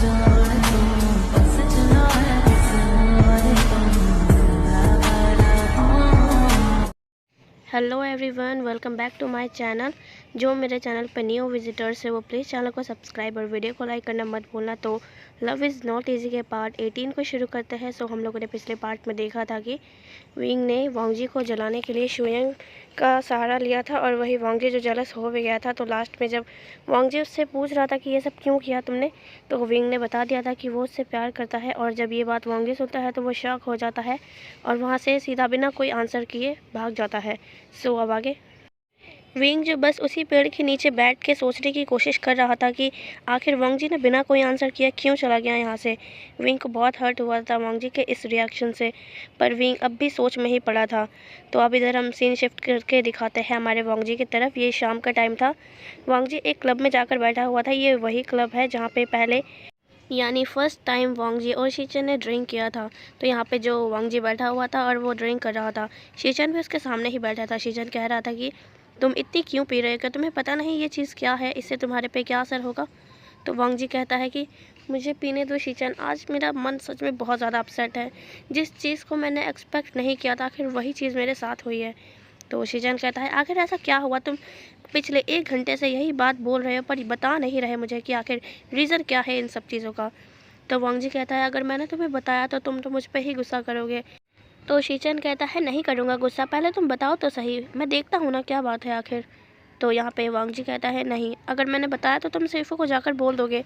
Hello everyone, welcome back to my channel. जो मेरे channel पर न्यू विजिटर्स है वो प्लीज़ चैनल को सब्सक्राइब और वीडियो को लाइक करना मत भूलना। तो लव इज़ नॉट ईजी के पार्ट 18 को शुरू करते हैं। सो हम लोगों ने पिछले पार्ट में देखा था कि विंग ने वांगजी को जलाने के लिए शुयंग का सहारा लिया था और वही वांगजी जो जलस हो भी गया था। तो लास्ट में जब वांगजी उससे पूछ रहा था कि ये सब क्यों किया तुमने, तो विंग ने बता दिया था कि वो उससे प्यार करता है। और जब ये बात वांगजी सुनता है तो वो शॉक हो जाता है और वहाँ से सीधा बिना कोई आंसर किए भाग जाता है। सो अब आगे विंग जो बस उसी पेड़ के नीचे बैठ के सोचने की कोशिश कर रहा था कि आखिर वांगजी ने बिना कोई आंसर किया क्यों चला गया यहाँ से। विंग को बहुत हर्ट हुआ था वांगजी के इस रिएक्शन से, पर विंग अब भी सोच में ही पड़ा था। तो अब इधर हम सीन शिफ्ट करके दिखाते हैं हमारे वांगजी की तरफ। ये शाम का टाइम था। वांगजी एक क्लब में जाकर बैठा हुआ था। ये वही क्लब है जहाँ पे पहले यानी फर्स्ट टाइम वांगजी और शीचन ने ड्रिंक किया था। तो यहाँ पे जो वांगजी बैठा हुआ था और वो ड्रिंक कर रहा था, शीचन भी उसके सामने ही बैठा था। शीचन कह रहा था कि तुम इतनी क्यों पी रहे हो, क्या तुम्हें पता नहीं ये चीज़ क्या है, इससे तुम्हारे पे क्या असर होगा। तो वांगजी कहता है कि मुझे पीने दो शीचन, आज मेरा मन सच में बहुत ज़्यादा अपसेट है। जिस चीज़ को मैंने एक्सपेक्ट नहीं किया था आखिर वही चीज़ मेरे साथ हुई है। तो शीचन कहता है आखिर ऐसा क्या हुआ, तुम पिछले 1 घंटे से यही बात बोल रहे हो पर बता नहीं रहे मुझे कि आखिर रीज़न क्या है इन सब चीज़ों का। तो वांगजी कहता है अगर मैंने तुम्हें बताया तो तुम तो मुझ पर ही गुस्सा करोगे। तो शीचन कहता है नहीं करूँगा गुस्सा, पहले तुम बताओ तो सही, मैं देखता हूँ ना क्या बात है आखिर। तो यहाँ पे वांगजी कहता है नहीं, अगर मैंने बताया तो तुम सेफू को जाकर बोल दोगे।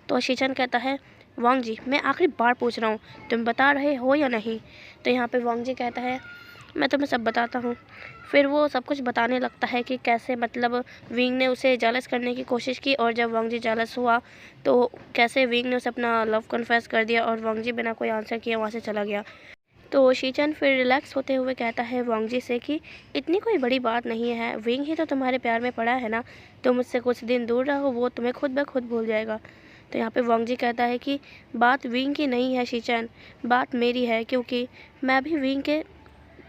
तो शीचन कहता है वांगजी मैं आखिरी बार पूछ रहा हूँ, तुम बता रहे हो या नहीं। तो यहाँ पे वांगजी कहता है मैं तुम्हें सब बताता हूँ। फिर वो सब कुछ बताने लगता है कि कैसे मतलब विंग ने उसे जेलस करने की कोशिश की और जब वांगजी जेलस हुआ तो कैसे विंग ने उसे अपना लव कन्फेस कर दिया और वांगजी बिना कोई आंसर किए वहाँ से चला गया। तो शीचन फिर रिलैक्स होते हुए कहता है वांगजी से कि इतनी कोई बड़ी बात नहीं है, विंग ही तो तुम्हारे प्यार में पड़ा है ना, तो मुझसे कुछ दिन दूर रहो, वो तुम्हें खुद ब खुद भूल जाएगा। तो यहाँ पे वांगजी कहता है कि बात विंग की नहीं है शीचन, बात मेरी है, क्योंकि मैं भी विंग के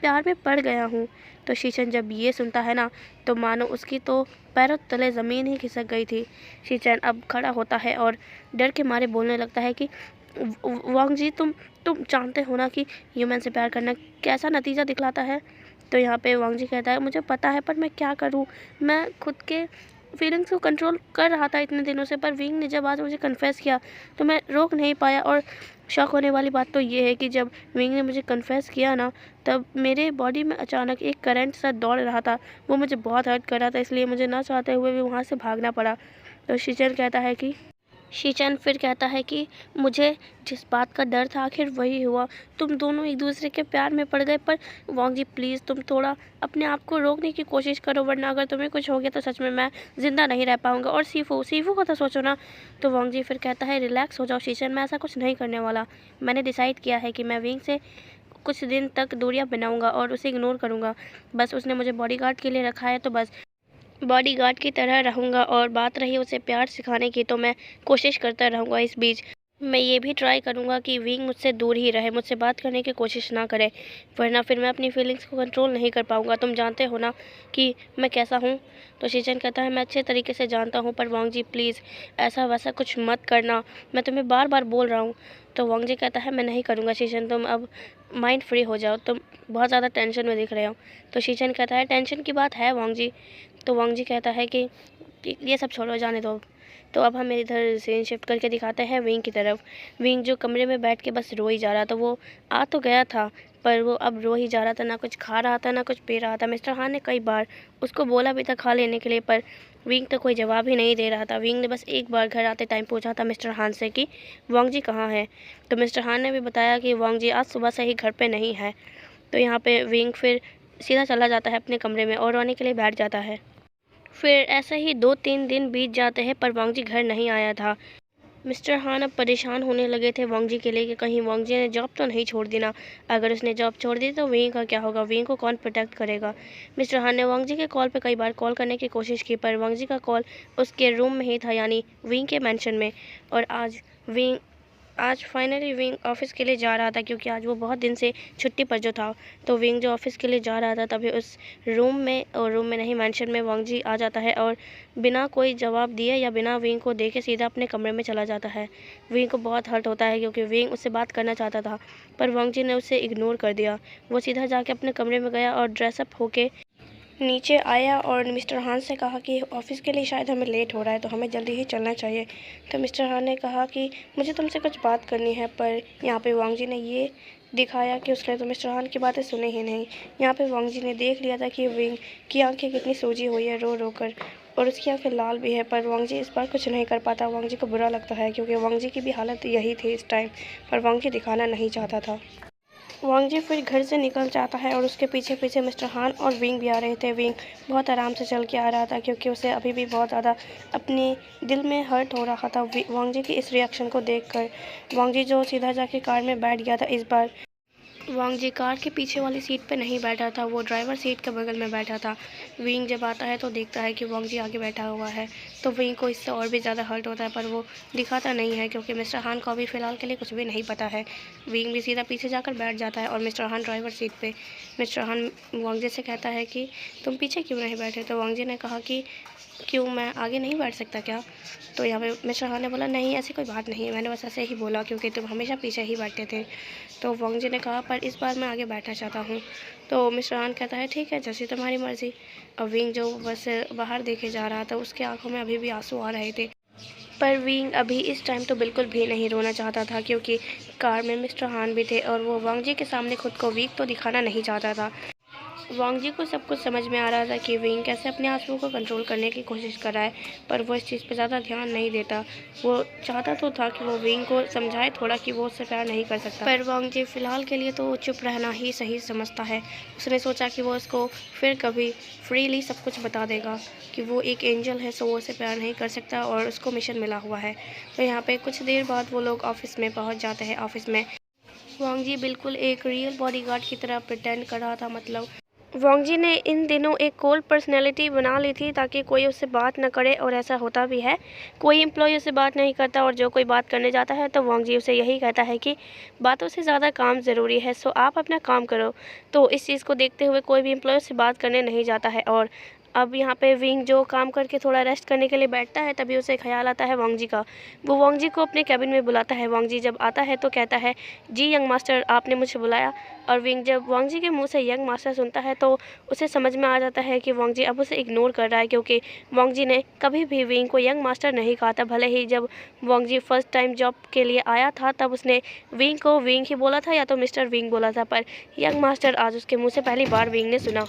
प्यार में पड़ गया हूँ। तो शीचन जब ये सुनता है ना तो मानो उसकी तो पैरों तले ज़मीन ही खिसक गई थी। शीचन अब खड़ा होता है और डर के मारे बोलने लगता है कि वांगजी तुम जानते हो ना कि ह्यूमन से प्यार करना कैसा नतीजा दिखलाता है। तो यहाँ पे वांगजी कहता है मुझे पता है पर मैं क्या करूँ, मैं खुद के फीलिंग्स को कंट्रोल कर रहा था इतने दिनों से, पर विंग ने जब आज मुझे कन्फेस किया तो मैं रोक नहीं पाया। और शॉक होने वाली बात तो ये है कि जब विंग ने मुझे कन्फेस किया ना तब मेरे बॉडी में अचानक एक करंट सा दौड़ रहा था, वो मुझे बहुत हर्ट कर रहा था, इसलिए मुझे ना चाहते हुए भी वहाँ से भागना पड़ा। तो शीचन फिर कहता है कि मुझे जिस बात का डर था आखिर वही हुआ, तुम दोनों एक दूसरे के प्यार में पड़ गए। पर वांगजी प्लीज़ तुम थोड़ा अपने आप को रोकने की कोशिश करो, वरना अगर तुम्हें कुछ हो गया तो सच में मैं ज़िंदा नहीं रह पाऊँगा। और सीफू को तो सोचो ना। तो वांगजी फिर कहता है रिलैक्स हो जाओ शीचन, मैं ऐसा कुछ नहीं करने वाला। मैंने डिसाइड किया है कि मैं विंग से कुछ दिन तक दूरियाँ बनाऊँगा और उसे इग्नोर करूँगा। बस उसने मुझे बॉडीगार्ड के लिए रखा है तो बस बॉडीगार्ड की तरह रहूँगा। और बात रही उसे प्यार सिखाने की तो मैं कोशिश करता रहूँगा। इस बीच मैं ये भी ट्राई करूँगा कि विंग मुझसे दूर ही रहे, मुझसे बात करने की कोशिश ना करे, वरना फिर मैं अपनी फीलिंग्स को कंट्रोल नहीं कर पाऊँगा। तुम जानते हो ना कि मैं कैसा हूँ। तो शीचन कहता है मैं अच्छे तरीके से जानता हूँ, पर वांगजी प्लीज़ ऐसा वैसा कुछ मत करना, मैं तुम्हें बार बार बोल रहा हूँ। तो वांगजी कहता है मैं नहीं करूँगा शीचन, तुम अब माइंड फ्री हो जाओ, तुम बहुत ज़्यादा टेंशन में दिख रहे हो। तो शीचन कहता है टेंशन की बात है वांगजी। तो वांगजी कहता है कि ये सब छोड़ो, जाने दो। तो अब हम इधर सीन शिफ्ट करके दिखाते हैं विंग की तरफ। विंग जो कमरे में बैठ के बस रो ही जा रहा था। वो आ तो गया था पर वो अब रो ही जा रहा था, ना कुछ खा रहा था ना कुछ पी रहा था। मिस्टर हान ने कई बार उसको बोला भी था खा लेने के लिए, पर विंग तो कोई जवाब ही नहीं दे रहा था। विंग ने बस एक बार घर आते टाइम पूछा था मिस्टर हान से कि वांगजी कहाँ है। तो मिस्टर हान ने भी बताया कि वांगजी आज सुबह से ही घर पर नहीं है। तो यहाँ पर विंग फिर सीधा चला जाता है अपने कमरे में और रोने के लिए बैठ जाता है। फिर ऐसे ही 2-3 दिन बीत जाते हैं पर वांगजी घर नहीं आया था। मिस्टर हान अब परेशान होने लगे थे वांगजी के लिए कि कहीं वांगजी ने जॉब तो नहीं छोड़ दी ना। अगर उसने जॉब छोड़ दी तो विंग का क्या होगा, विंग को कौन प्रोटेक्ट करेगा। मिस्टर हान ने वांगजी के कॉल पे कई बार कॉल करने की कोशिश की पर वांगजी का कॉल उसके रूम में ही था, यानी विंग के मेंशन में। और आज विंग आज फाइनली विंग ऑफिस के लिए जा रहा था, क्योंकि आज वो बहुत दिन से छुट्टी पर जो था। तो विंग जो ऑफिस के लिए जा रहा था, तभी उस रूम में नहीं, मेंशन में वांग जी आ जाता है और बिना कोई जवाब दिए या बिना विंग को देखे सीधा अपने कमरे में चला जाता है। विंग को बहुत हर्ट होता है, क्योंकि विंग उससे बात करना चाहता था, पर वांग जी ने उसे इग्नोर कर दिया। वो सीधा जाके अपने कमरे में गया और ड्रेसअप होके नीचे आया और मिस्टर हान से कहा कि ऑफ़िस के लिए शायद हमें लेट हो रहा है, तो हमें जल्दी ही चलना चाहिए। तो मिस्टर हान ने कहा कि मुझे तुमसे कुछ बात करनी है, पर यहाँ पे वांग जी ने ये दिखाया कि उसने तो मिस्टर हान की बातें सुनी ही नहीं। यहाँ पे वांग जी ने देख लिया था कि विंग की आंखें कितनी सूजी हुई है रो रो कर, और उसकी आंखें लाल भी है, पर वांग जी इस बार कुछ नहीं कर पाता। वांग जी को बुरा लगता है, क्योंकि वांग जी की भी हालत यही थी इस टाइम, पर वांग जी दिखाना नहीं चाहता था। वांग जी फिर घर से निकल जाता है और उसके पीछे पीछे मिस्टर हान और विंग भी आ रहे थे। विंग बहुत आराम से चल के आ रहा था, क्योंकि उसे अभी भी बहुत ज़्यादा अपने दिल में हर्ट हो रहा था वांग जी की इस रिएक्शन को देखकर। वांग जी जो सीधा जाके कार में बैठ गया था, इस बार वांग जी कार के पीछे वाली सीट पे नहीं बैठा था, वो ड्राइवर सीट के बगल में बैठा था। विंग जब आता है तो देखता है कि वांग जी आगे बैठा हुआ है, तो विंग को इससे और भी ज़्यादा हर्ट होता है, पर वो दिखाता नहीं है, क्योंकि मिस्टर हान को अभी फ़िलहाल के लिए कुछ भी नहीं पता है। विंग भी सीधा पीछे जाकर बैठ जाता है और मिस्टर हान ड्राइवर सीट पर। मिस्टर हान वांग जी से कहता है कि तुम पीछे क्यों नहीं बैठे? तो वांग जी ने कहा कि क्यों, मैं आगे नहीं बैठ सकता क्या? तो यहाँ पे मिस्टर हान ने बोला नहीं, ऐसी कोई बात नहीं है, मैंने बस ऐसे ही बोला, क्योंकि तुम हमेशा पीछे ही बैठते थे। तो वांग जी ने कहा पर इस बार मैं आगे बैठना चाहता हूँ। तो मिस्टर हान कहता है ठीक है, जैसी तुम्हारी मर्ज़ी। और विंग जो बस बाहर देखे जा रहा था, उसके आंखों में अभी भी आंसू आ रहे थे, पर विंग अभी इस टाइम तो बिल्कुल भी नहीं रोना चाहता था, क्योंकि कार में मिस्टर हान भी थे और वो वांग जी के सामने खुद को वीक तो दिखाना नहीं चाहता था। वांग जी को सब कुछ समझ में आ रहा था कि विंग कैसे अपने आंसुओं को कंट्रोल करने की कोशिश कर रहा है, पर वो इस चीज़ पे ज़्यादा ध्यान नहीं देता। वो चाहता तो था कि वो विंग को समझाए थोड़ा कि वो उससे प्यार नहीं कर सकता, पर वांग जी फ़िलहाल के लिए तो चुप रहना ही सही समझता है। उसने सोचा कि वो उसको फिर कभी फ्रीली सब कुछ बता देगा कि वो एक एंजल है, सो वो उसे प्यार नहीं कर सकता और उसको मिशन मिला हुआ है। तो यहाँ पर कुछ देर बाद वो लोग ऑफिस में पहुँच जाते हैं। ऑफिस में वांग जी बिल्कुल एक रियल बॉडीगार्ड की तरह प्रिटेंड कर रहा था। मतलब वांग जी ने इन दिनों एक कोल्ड पर्सनैलिटी बना ली थी, ताकि कोई उससे बात न करे, और ऐसा होता भी है। कोई एम्प्लॉय उससे बात नहीं करता, और जो कोई बात करने जाता है तो वांग जी उसे यही कहता है कि बातों से ज़्यादा काम ज़रूरी है, सो आप अपना काम करो। तो इस चीज़ को देखते हुए कोई भी एम्प्लॉय उससे बात करने नहीं जाता है। और अब यहाँ पे विंग जो काम करके थोड़ा रेस्ट करने के लिए बैठता है, तभी उसे ख्याल आता है वांग जी का। वो वांग जी को अपने कैबिन में बुलाता है। वांग जी जब आता है तो कहता है जी यंग मास्टर, आपने मुझे बुलाया। और विंग जब वांग जी के मुंह से यंग मास्टर सुनता है तो उसे समझ में आ जाता है कि वांग जी अब उसे इग्नोर कर रहा है, क्योंकि वांग जी ने कभी भी विंग को यंग मास्टर नहीं कहा था। भले ही जब वांग जी फर्स्ट टाइम जॉब के लिए आया था, तब उसने विंग को विंग ही बोला था या तो मिस्टर विंग बोला था, पर यंग मास्टर आज उसके मुँह से पहली बार विंग ने सुना।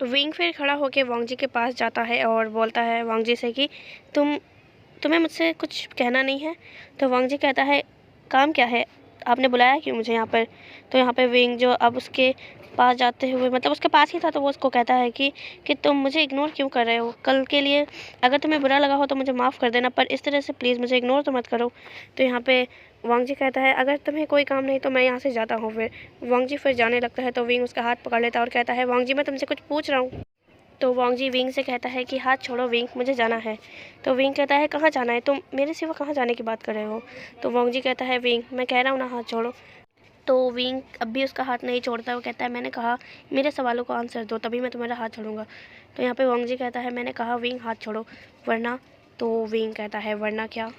विंग फिर खड़ा होकर वांग जी के पास जाता है और बोलता है वांग जी से कि तुम्हें मुझसे कुछ कहना नहीं है? तो वांग जी कहता है काम क्या है, आपने बुलाया क्यों मुझे यहाँ पर? तो यहाँ पे विंग जो अब उसके पास जाते हुए, मतलब उसके पास ही था, तो वो उसको कहता है कि तुम मुझे इग्नोर क्यों कर रहे हो? कल के लिए अगर तुम्हें बुरा लगा हो तो मुझे माफ़ कर देना, पर इस तरह से प्लीज़ मुझे इग्नोर तो मत करो। तो यहाँ पे वांग जी कहता है अगर तुम्हें कोई काम नहीं तो मैं यहाँ से जाता हूँ। फिर वांग जी फिर जाने लगता है, तो विंग उसका हाथ पकड़ लेता है और कहता है वांग जी मैं तुमसे कुछ पूछ रहा हूँ। तो वांग जी विंग से कहता है कि हाथ छोड़ो विंग, मुझे जाना है। तो विंग कहता है कहाँ जाना है? तुम मेरे सिवा कहाँ जाने की बात कर रहे हो? तो वांग जी कहता है विंग मैं कह रहा हूँ ना हाथ छोड़ो। तो विंग अब भी उसका हाथ नहीं छोड़ता। वो कहता है मैंने कहा मेरे सवालों का आंसर दो, तभी मैं तुम्हारा हाथ छोड़ूंगा। तो यहाँ पे वांग जी कहता है मैंने कहा विंग हाथ छोड़ो, वरना। तो विंग कहता है वरना क्या?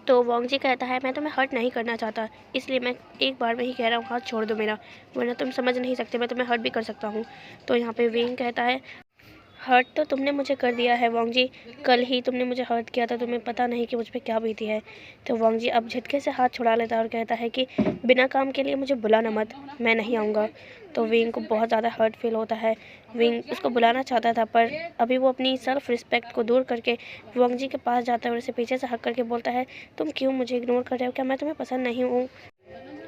तो वांग जी कहता है मैं तुम्हें हर्ट नहीं करना चाहता, इसलिए मैं एक बार में ही कह रहा हूँ हाथ छोड़ दो मेरा, वरना तुम समझ नहीं सकते मैं तुम्हें हर्ट भी कर सकता हूँ। तो यहाँ पे विंग कहता है हर्ट तो तुमने मुझे कर दिया है वांग जी, कल ही तुमने मुझे हर्ट किया था, तुम्हें पता नहीं कि मुझ पे क्या बीती है। तो वांग जी अब झटके से हाथ छुड़ा लेता है और कहता है कि बिना काम के लिए मुझे बुलाना मत, मैं नहीं आऊँगा। तो विंग को बहुत ज़्यादा हर्ट फील होता है। विंग उसको बुलाना चाहता था, पर अभी वो अपनी सेल्फ रिस्पेक्ट को दूर करके वांग जी के पास जाता है और उसे पीछे से हक करके बोलता है तुम क्यों मुझे इग्नोर कर रहे हो? क्या मैं तुम्हें पसंद नहीं हूँ?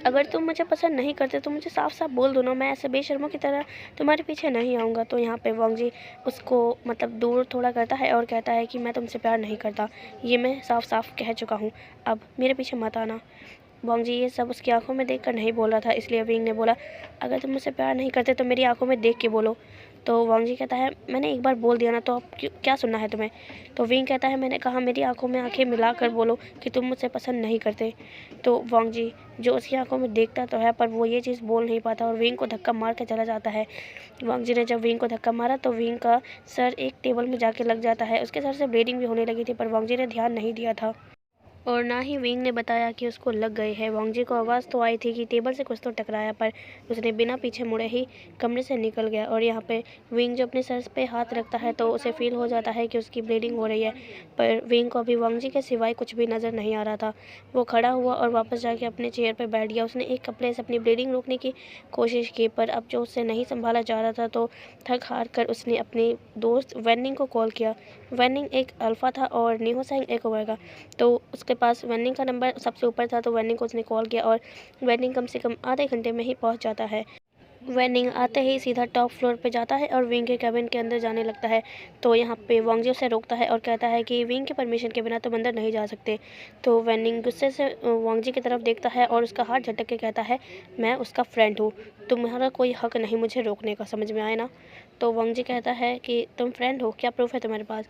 अगर तुम मुझे पसंद नहीं करते तो मुझे साफ साफ बोल दो ना, मैं ऐसे बेशर्मों की तरह तुम्हारे पीछे नहीं आऊँगा। तो यहाँ पे वांग जी उसको मतलब दूर थोड़ा करता है और कहता है कि मैं तुमसे प्यार नहीं करता, ये मैं साफ साफ कह चुका हूँ, अब मेरे पीछे मत आना। वांग जी ये सब उसकी आंखों में देखकर नहीं बोल रहा था, इसलिए विंग ने बोला अगर तुम मुझसे प्यार नहीं करते तो मेरी आंखों में देख के बोलो। तो वांग जी कहता है मैंने एक बार बोल दिया ना, तो अब क्या सुनना है तुम्हें। तो विंग कहता है मैंने कहा मेरी आंखों में आंखें मिलाकर बोलो कि तुम मुझसे पसंद नहीं करते। तो वांग जी जो उसकी आंखों में देखता तो है पर वो ये चीज़ बोल नहीं पाता और विंग को धक्का मार के चला जाता है। वांग जी ने जब विंग को धक्का मारा तो विंग का सर एक टेबल में जाके लग जाता है। उसके सर से ब्लीडिंग भी होने लगी थी पर वांग जी ने ध्यान नहीं दिया था और ना ही विंग ने बताया कि उसको लग गए हैं। वांग जी को आवाज़ तो आई थी कि टेबल से कुछ तो टकराया, पर उसने बिना पीछे मुड़े ही कमरे से निकल गया। और यहाँ पे विंग जो अपने सर पे हाथ रखता है तो उसे फील हो जाता है कि उसकी ब्लीडिंग हो रही है, पर विंग को अभी वांग जी के सिवाय कुछ भी नज़र नहीं आ रहा था। वो खड़ा हुआ और वापस जाके अपने चेयर पर बैठ गया। उसने एक कपड़े से अपनी ब्लीडिंग रोकने की कोशिश की पर अब जो उससे नहीं संभाला जा रहा था तो थक हार कर उसने अपने दोस्त वेनिंग को कॉल किया। वेनिंग एक अल्फ़ा था और निहोसेंग एक ओमेगा, तो उसके पास वेनिंग का नंबर सबसे ऊपर था। तो वेनिंग को उसने कॉल किया और वेनिंग कम से कम आधे घंटे में ही पहुंच जाता है। वेनिंग आते ही सीधा टॉप फ्लोर पे जाता है और विंग के कैबिन के अंदर जाने लगता है। तो यहाँ पे वांग जी उसे रोकता है और कहता है कि विंग के परमिशन के बिना तुम अंदर नहीं जा सकते। तो वेनिंग गुस्से से वांग जी की तरफ देखता है और उसका हाथ झटक के कहता है मैं उसका फ्रेंड हूँ, तुम्हारा कोई हक नहीं मुझे रोकने का, समझ में आए ना। तो वांग जी कहता है कि तुम फ्रेंड हो, क्या प्रूफ है तुम्हारे पास।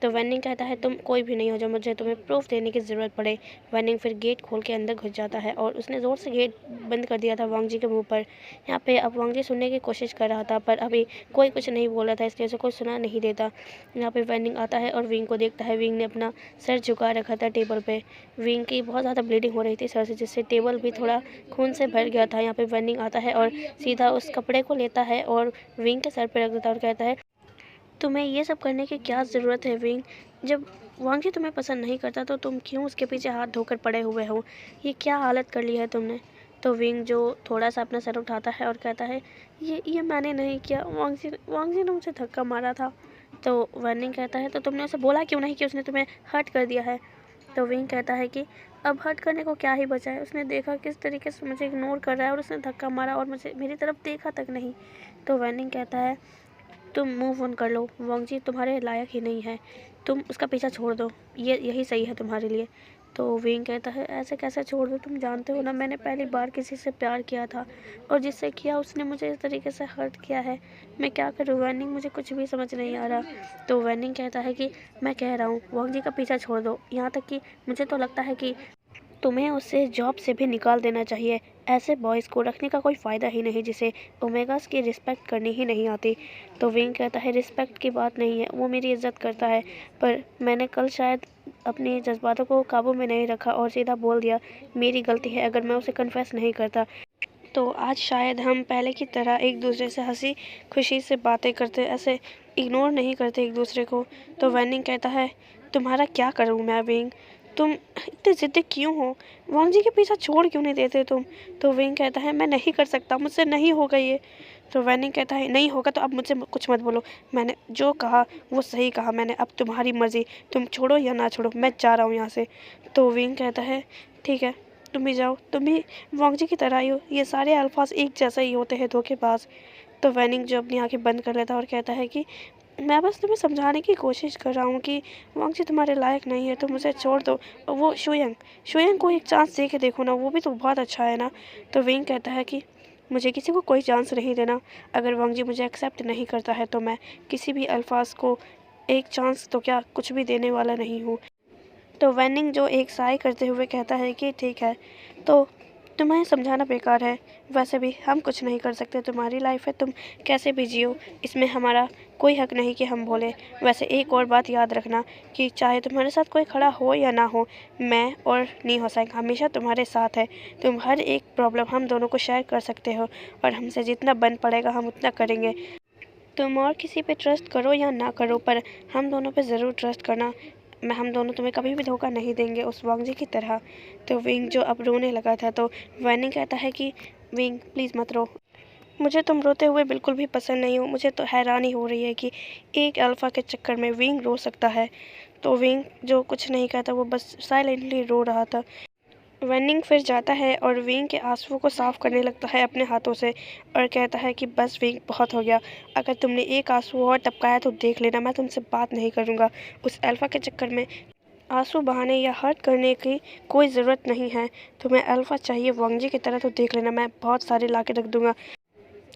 तो वेनिंग कहता है तुम कोई भी नहीं हो जो मुझे तुम्हें प्रूफ देने की ज़रूरत पड़े। वेनिंग फिर गेट खोल के अंदर घुस जाता है और उसने ज़ोर से गेट बंद कर दिया था वांग जी के मुंह पर। यहाँ पे अब वांग जी सुनने की कोशिश कर रहा था पर अभी कोई कुछ नहीं बोल रहा था, इसलिए उसे कोई सुना नहीं देता। यहाँ पे वेनिंग आता है और विंग को देखता है। विंग ने अपना सर झुका रखा था टेबल पे। विंग की बहुत ज़्यादा ब्लीडिंग हो रही थी सर से, जिससे टेबल भी थोड़ा खून से भर गया था। यहाँ पे वेनिंग आता है और सीधा उस कपड़े को लेता है और विंग के सर पर रख देता है और कहता है तुम्हें ये सब करने की क्या ज़रूरत है विंग। जब वांग जी तुम्हें पसंद नहीं करता तो तुम क्यों उसके पीछे हाथ धोकर पड़े हुए हो, ये क्या हालत कर ली है तुमने। तो विंग जो थोड़ा सा अपना सर उठाता है और कहता है ये मैंने नहीं किया, वांग जी ने मुझे धक्का मारा था। तो वर्निंग कहता है तो तुमने उसे बोला क्यों नहीं कि उसने तुम्हें हर्ट कर दिया है। तो विंग कहता है कि अब हर्ट करने को क्या ही बचा है, उसने देखा किस तरीके से मुझे इग्नोर कर रहा है और उसने धक्का मारा और मुझे मेरी तरफ देखा तक नहीं। तो वर्निंग कहता है तुम मूव ऑन कर लो, वांग जी तुम्हारे लायक ही नहीं है, तुम उसका पीछा छोड़ दो, ये यही सही है तुम्हारे लिए। तो विंग कहता है ऐसे कैसे छोड़ दो, तुम जानते हो ना मैंने पहली बार किसी से प्यार किया था और जिससे किया उसने मुझे इस तरीके से हर्ट किया है, मैं क्या करूँ वैनिंग, मुझे कुछ भी समझ नहीं आ रहा। तो वैनिंग कहता है कि मैं कह रहा हूँ वांग जी का पीछा छोड़ दो, यहाँ तक कि मुझे तो लगता है कि तुम्हें उससे जॉब से भी निकाल देना चाहिए। ऐसे बॉयज़ को रखने का कोई फ़ायदा ही नहीं जिसे ओमेगास की रिस्पेक्ट करनी ही नहीं आती। तो विंग कहता है रिस्पेक्ट की बात नहीं है, वो मेरी इज़्ज़त करता है, पर मैंने कल शायद अपने जज्बातों को काबू में नहीं रखा और सीधा बोल दिया, मेरी गलती है, अगर मैं उसे कन्फेस नहीं करता तो आज शायद हम पहले की तरह एक दूसरे से हंसी खुशी से बातें करते, ऐसे इग्नोर नहीं करते एक दूसरे को। तो वैनिंग कहता है तुम्हारा क्या करूँ मैं विंग, तुम इतने ज़िद्दी क्यों हो, वांग जी के पीछा छोड़ क्यों नहीं देते तुम। तो विंग कहता है मैं नहीं कर सकता, मुझसे नहीं होगा ये। तो वैनिंग कहता है नहीं होगा तो अब मुझसे कुछ मत बोलो, मैंने जो कहा वो सही कहा मैंने, अब तुम्हारी मर्ज़ी, तुम छोड़ो या ना छोड़ो, मैं जा रहा हूँ यहाँ से। तो विंग कहता है ठीक है तुम भी जाओ, तुम भी वांग जी की तरह ही हो, ये सारे अल्फाज एक जैसे ही होते हैं धोखेबाज। तो वैनिंग जो अपनी आंखें बंद कर लेता है और कहता है कि मैं बस तुम्हें समझाने की कोशिश कर रहा हूँ कि वांग जी तुम्हारे लायक नहीं है, तुम उसे छोड़ दो। और वो शुयंग शुयंग को एक चांस दे के देखो ना, वो भी तो बहुत अच्छा है ना। तो विंग कहता है कि मुझे किसी को कोई चांस नहीं देना, अगर वांग जी मुझे एक्सेप्ट नहीं करता है तो मैं किसी भी अल्फाज को एक चांस तो क्या कुछ भी देने वाला नहीं हूँ। तो वैनिंग जो एक साय करते हुए कहता है कि ठीक है, तो तुम्हें समझाना बेकार है, वैसे भी हम कुछ नहीं कर सकते, तुम्हारी लाइफ है, तुम कैसे भी जियो, इसमें हमारा कोई हक नहीं कि हम बोले। वैसे एक और बात याद रखना कि चाहे तुम्हारे साथ कोई खड़ा हो या ना हो, मैं और नी होसेंग हमेशा तुम्हारे साथ है। तुम हर एक प्रॉब्लम हम दोनों को शेयर कर सकते हो और हमसे जितना बन पड़ेगा हम उतना करेंगे। तुम और किसी पे ट्रस्ट करो या ना करो, पर हम दोनों पे ज़रूर ट्रस्ट करना, मैं हम दोनों तुम्हें कभी भी धोखा नहीं देंगे उस वांग जी की तरह। तो विंग जो अब रोने लगा था तो वैनिंग कहता है कि विंग प्लीज़ मत रो, मुझे तुम रोते हुए बिल्कुल भी पसंद नहीं हो, मुझे तो हैरानी हो रही है कि एक अल्फ़ा के चक्कर में विंग रो सकता है। तो विंग जो कुछ नहीं कहता वो बस साइलेंटली रो रहा था। वेनिंग फिर जाता है और विंग के आंसुओं को साफ करने लगता है अपने हाथों से और कहता है कि बस विंग बहुत हो गया, अगर तुमने एक आंसू और टपकाया तो देख लेना, मैं तुमसे बात नहीं करूँगा। उस अल्फ़ा के चक्कर में आंसू बहाने या हर्ट करने की कोई ज़रूरत नहीं है, तुम्हें अल्फ़ा चाहिए वांग जी की तरह तो देख लेना, मैं बहुत सारे ला के रख दूँगा।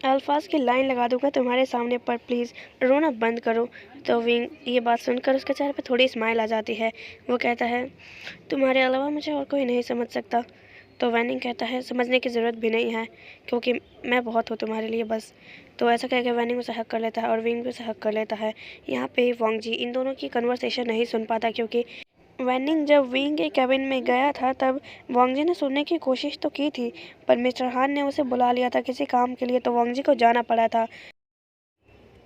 अल्फाज की लाइन लगा दूंगा तुम्हारे सामने, पर प्लीज़ रोना बंद करो। तो विंग ये बात सुनकर उसके चेहरे पर थोड़ी स्माइल आ जाती है। वो कहता है तुम्हारे अलावा मुझे और कोई नहीं समझ सकता। तो वैनिंग कहता है समझने की ज़रूरत भी नहीं है, क्योंकि मैं बहुत हूँ तुम्हारे लिए बस। तो ऐसा कह के वैनिंग उसे हक कर लेता है और विंग भी उसे हक कर लेता है। यहाँ पे वोंग जी इन दोनों की कन्वर्सेशन नहीं सुन पाता, क्योंकि वैनिंग जब विंग के कैबिन में गया था तब वांगजी ने सुनने की कोशिश तो की थी, पर मिस्टर हान ने उसे बुला लिया था किसी काम के लिए, तो वांगजी को जाना पड़ा था।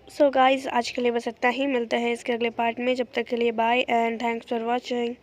सो गाइस आज के लिए बस इतना ही, मिलते हैं इसके अगले पार्ट में। जब तक के लिए bye and thanks for watching.